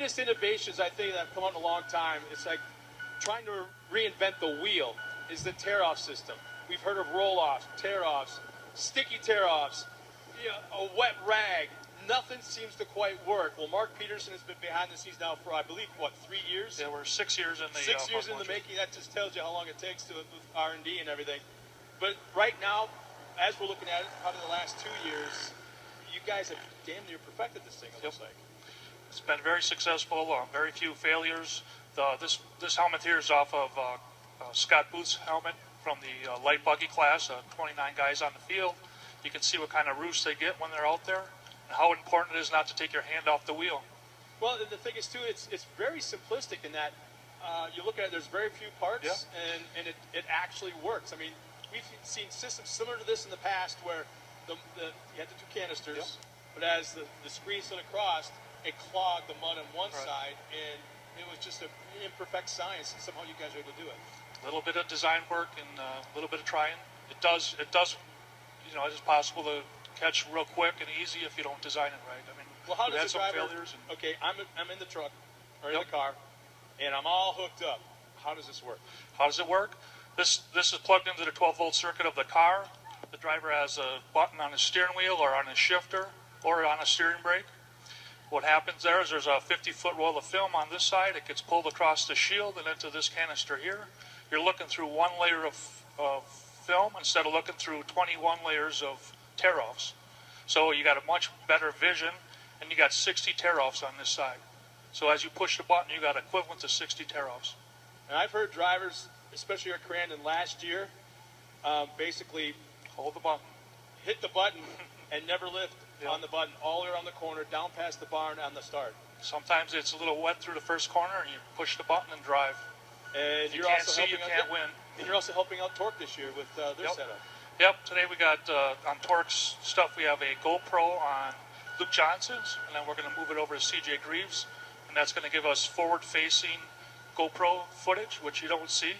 biggest innovations I think that have come out in a long time, it's like trying to reinvent the wheel, is the tear-off system. We've heard of roll-offs, tear-offs, sticky tear-offs, a wet rag. Nothing seems to quite work. Well, Mark Peterson has been behind the scenes now for, I believe, what, 3 years? Yeah, we're 6 years in the 6 years in the making. That just tells you how long it takes to with R&D and everything. But right now, as we're looking at it, probably the last 2 years, you guys have damn near perfected this thing, it looks like. It's been very successful, very few failures. This helmet here is off of Scott Booth's helmet from the light buggy class, 29 guys on the field. You can see what kind of roost they get when they're out there, and how important it is not to take your hand off the wheel. Well, the thing is, too, it's very simplistic in that you look at it, there's very few parts, and it actually works. I mean, we've seen systems similar to this in the past where you had the 2 canisters, but as the screen slid across, it clogged the mud on one side, and it was just an imperfect science, and somehow you guys were able to do it. A little bit of design work and a little bit of trying. It does, you know, it's possible to catch real quick and easy if you don't design it right. I mean, well, how we've does had the some driver, failures. okay, I'm in the truck, or in the car, and I'm all hooked up. How does this work? How does it work? This is plugged into the 12-volt circuit of the car. The driver has a button on his steering wheel or on his shifter or on a steering brake. What happens there is there's a 50-foot roll of film on this side. It gets pulled across the shield and into this canister here. You're looking through one layer of film instead of looking through 21 layers of tear-offs. So you got a much better vision, and you got 60 tear-offs on this side. So as you push the button, you got equivalent to 60 tear-offs. And I've heard drivers, especially at Crandon last year, basically hold the button, hit the button, and never lift on the button all the way around the corner, down past the barn on the start. Sometimes it's a little wet through the first corner, and you push the button and drive. And you can't see, you can't win. And you're also helping out Torque this year with their setup. Yep, today we got, on Torque's stuff, we have a GoPro on Luke Johnson's, and then we're going to move it over to CJ Greaves, and that's going to give us forward-facing GoPro footage, which you don't see.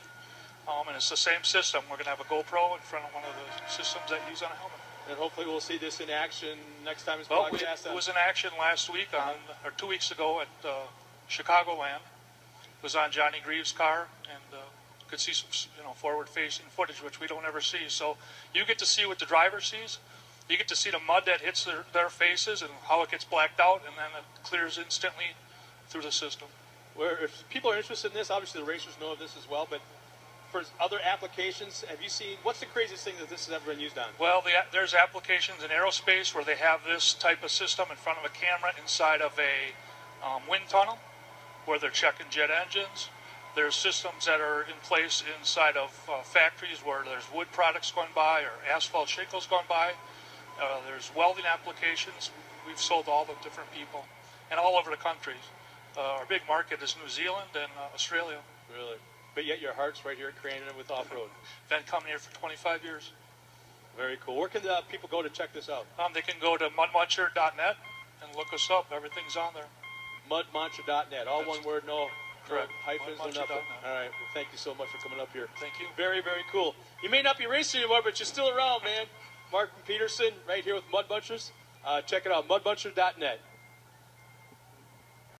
And it's the same system. We're going to have a GoPro in front of one of the systems that you use on a helmet. And hopefully we'll see this in action next time it's broadcast. It was in action last week, or 2 weeks ago at Chicagoland. It was on Johnny Greaves' car, and you could see some forward-facing footage, which we don't ever see. So you get to see what the driver sees. You get to see the mud that hits their faces and how it gets blacked out, and then it clears instantly through the system. Where if people are interested in this, obviously the racers know of this as well, but for other applications, have you seen, what's the craziest thing that this has ever been used on? Well, there's applications in aerospace where they have this type of system in front of a camera inside of a wind tunnel where they're checking jet engines. There's systems that are in place inside of factories where there's wood products going by or asphalt shingles going by. There's welding applications. We've sold to all the different people and all over the country. Our big market is New Zealand and Australia. Really? But yet your heart's right here at Crandon with off-road. Been coming here for 25 years. Very cool. Where can people go to check this out? They can go to mudmuncher.net and look us up. Everything's on there. Mudmuncher.net. All one word, no hyphens, no nothing. All right. Well, thank you so much for coming up here. Thank you. Very, very cool. You may not be racing anymore, but you're still around, man. Mark Peterson right here with Mud Munchers. Check it out, mudmuncher.net.